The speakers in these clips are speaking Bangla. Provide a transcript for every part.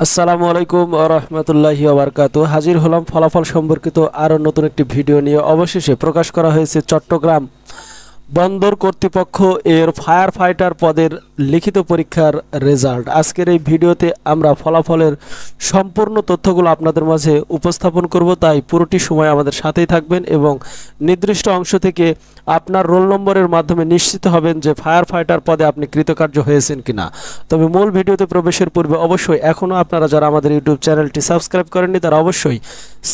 আসসালামু আলাইকুম ওয়া রাহমাতুল্লাহি ওয়া বারাকাতুহু। হাজির হলাম ফলাফল সম্পর্কিত আরও নতুন একটি ভিডিও নিয়ে। অবশেষে প্রকাশ করা হয়েছে চট্টগ্রাম বন্দর কর্তৃপক্ষ এর ফায়ার ফাইটার পদের লিখিত পরীক্ষার রেজাল্ট। আজকের এই ভিডিওতে আমরা ফলাফলের সম্পূর্ণ তথ্যগুলো আপনাদের মাঝে উপস্থাপন করব, তাই পুরোটি সময় আমাদের সাথেই থাকবেন এবং নির্দিষ্ট অংশ থেকে আপনার রোল নম্বরের মাধ্যমে নিশ্চিত হবেন যে ফায়ার ফাইটার পদে আপনি কৃতকার্য হয়েছেন কিনা। তবে মূল ভিডিওতে প্রবেশের পূর্বে অবশ্যই এখনও আপনারা যারা আমাদের ইউটিউব চ্যানেলটি সাবস্ক্রাইব করেননি তারা অবশ্যই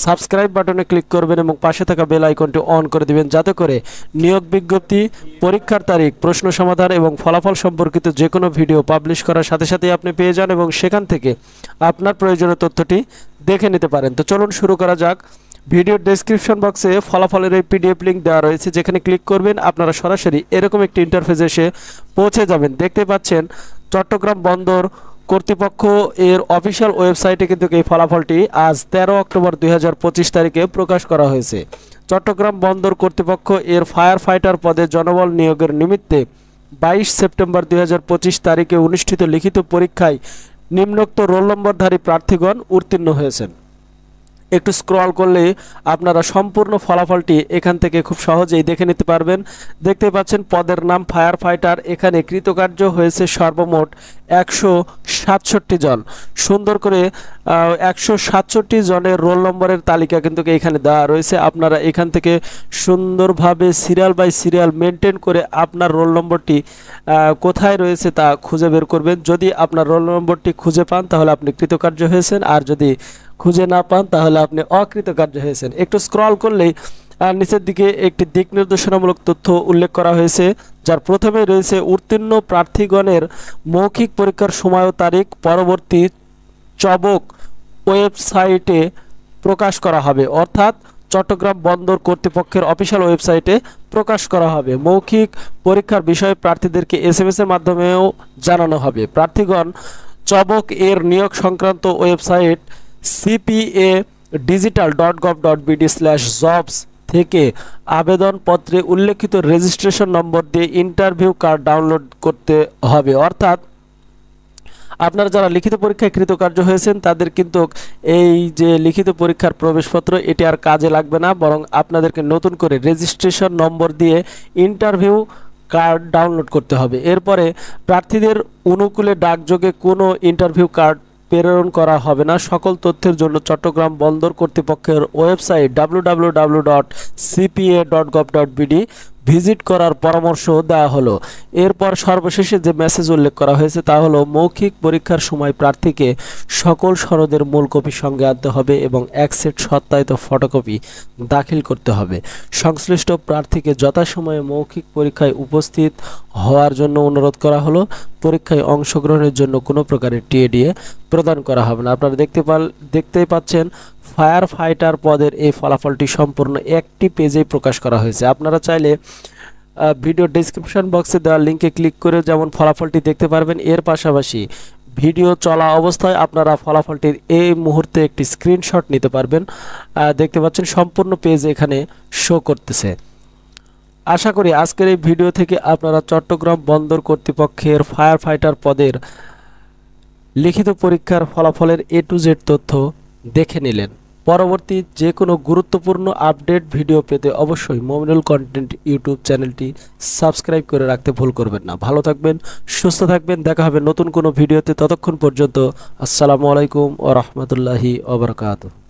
সাবস্ক্রাইব বাটনে ক্লিক করবেন এবং পাশে থাকা বেল আইকনটি অন করে দিবেন, যাতে করে নিয়োগ বিজ্ঞপ্তি, পরীক্ষার তারিখ, প্রশ্ন সমাধান এবং ফলাফল সম্পর্কিত যে কোনো ভিডিও পাবলিশ করার সাথে সাথেই আপনি পেয়ে যান এবং সেখান থেকে আপনার প্রয়োজনীয় তথ্যটি দেখে নিতে পারেন। তো চলুন শুরু করা যাক। ভিডিওর ডেসক্রিপশন বক্সে ফলাফলের এই পিডিএফ লিঙ্ক দেওয়া রয়েছে, যেখানে ক্লিক করবেন আপনারা সরাসরি এরকম একটি ইন্টারফেসে এসে পৌঁছে যাবেন। দেখতে পাচ্ছেন চট্টগ্রাম বন্দর কর্তৃপক্ষ এর অফিসিয়াল ওয়েবসাইটে কিন্তু এই ফলাফলটি আজ 13 অক্টোবর 2025 তারিখে প্রকাশ করা হয়েছে। চট্টগ্রাম বন্দর কর্তৃপক্ষ এর ফায়ার ফাইটার পদে জনবল নিয়োগের নিমিত্তে 22 সেপ্টেম্বর 2025 তারিখে অনুষ্ঠিত লিখিত পরীক্ষায় নিম্নোক্ত রোল নম্বরধারী প্রার্থীগণ উত্তীর্ণ হয়েছেন। একটু স্ক্রল করলে আপনারা সম্পূর্ণ ফলাফলটি এখান থেকে খুব সহজেই দেখে নিতে পারবেন। দেখতে পাচ্ছেন পদের নাম ফায়ার ফাইটার। এখানে কৃতকার্য হয়েছে সর্বমোট 167 জন। সুন্দর করে 167 জনের রোল নম্বরের তালিকা কিন্তু এখানে দেওয়া রয়েছে। আপনারা এখান থেকে সুন্দরভাবে সিরিয়াল বাই সিরিয়াল মেনটেন করে আপনার রোল নম্বরটি কোথায় রয়েছে তা খুঁজে বের করবেন। যদি আপনার রোল নম্বরটি খুঁজে পান তাহলে আপনি কৃতকার্য হয়েছেন, আর যদি খুঁজে না পান তাহলে আপনি অকৃতকার্য হয়েছেন। একটু স্ক্রল করলেই নিচের দিকে একটি দিক নির্দেশনামূলক তথ্য উল্লেখ করা হয়েছে, যার প্রথমে রয়েছে উত্তীর্ণ প্রার্থীগণের মৌখিক পরীক্ষার সময় ও তারিখ পরবর্তী চবক ওয়েবসাইটে প্রকাশ করা হবে, অর্থাৎ চট্টগ্রাম বন্দর কর্তৃপক্ষের অফিসিয়াল ওয়েবসাইটে প্রকাশ করা হবে। মৌখিক পরীক্ষার বিষয়ে প্রার্থীদেরকে SMS এর মাধ্যমেও জানানো হবে। প্রার্থীগণ চবক এর নিয়োগ সংক্রান্ত ওয়েবসাইট cpa.digital.gov.bd/jobs থেকে আবেদনপত্রে উল্লেখিত রেজিস্ট্রেশন নম্বর দিয়ে ইন্টারভিউ কার্ড ডাউনলোড করতে হবে। অর্থাৎ আপনারা যারা লিখিত পরীক্ষায় কৃতকার্য হয়েছেন তাদের কিন্তু এই যে লিখিত পরীক্ষার প্রবেশপত্র এটি আর কাজে লাগবে না, বরং আপনাদেরকে নতুন করে রেজিস্ট্রেশন নম্বর দিয়ে ইন্টারভিউ কার্ড ডাউনলোড করতে হবে। এরপরে প্রার্থীদের অনুকূলে ডাকযোগে কোনো ইন্টারভিউ কার্ড প্রেরণ করা হবে না। সকল তথ্যের জন্য চট্টগ্রাম বন্দর কর্তৃপক্ষের ওয়েবসাইট www.cpa.gov.bd ভিজিট করার পরামর্শ দেওয়া হলো। এরপর সর্বশেষে যে মেসেজ উল্লেখ করা হয়েছে তা হলো মৌখিক পরীক্ষার সময় প্রার্থীকে সকল সনদের মূল কপি সঙ্গে আনতে হবে এবং এক সেট সত্যায়িত ফটোকপি দাখিল করতে হবে। সংশ্লিষ্ট প্রার্থীকে যথাসময়ে মৌখিক পরীক্ষায় উপস্থিত হওয়ার জন্য অনুরোধ করা হলো। পরীক্ষায় অংশগ্রহণের জন্য কোনো প্রকারের টিএডিএ প্রদান করা হবে না। আপনারা দেখতেই পাচ্ছেন ফায়ার ফাইটার পদের এই ফলাফলটি সম্পূর্ণ একটি পেজেই প্রকাশ করা হয়েছে। আপনারা চাইলে ভিডিও ডেসক্রিপশন বক্সে দেওয়া লিঙ্কে ক্লিক করে যেমন ফলাফলটি দেখতে পারবেন, এর পাশাপাশি ভিডিও চলা অবস্থায় আপনারা ফলাফলটির এই মুহূর্তে একটি স্ক্রিনশট নিতে পারবেন। দেখতে পাচ্ছেন সম্পূর্ণ পেজ এখানে শো করতেছে। আশা করি আজকের এই ভিডিও থেকে আপনারা চট্টগ্রাম বন্দর কর্তৃপক্ষের ফায়ার ফাইটার পদের লিখিত পরীক্ষার ফলাফলের A to Z তথ্য দেখে নিলেন। পরবর্তী যে কোনো গুরুত্বপূর্ণ আপডেট ভিডিও পেতে অবশ্যই মমিনুল কন্টেন্ট ইউটিউব চ্যানেলটি সাবস্ক্রাইব করে রাখতে ভুল করবেন না। ভালো থাকবেন, সুস্থ থাকবেন, দেখা হবে নতুন কোনো ভিডিওতে। ততক্ষণ পর্যন্ত আসসালামু আলাইকুম ওয়া রাহমাতুল্লাহি ওয়া বারাকাতুহু।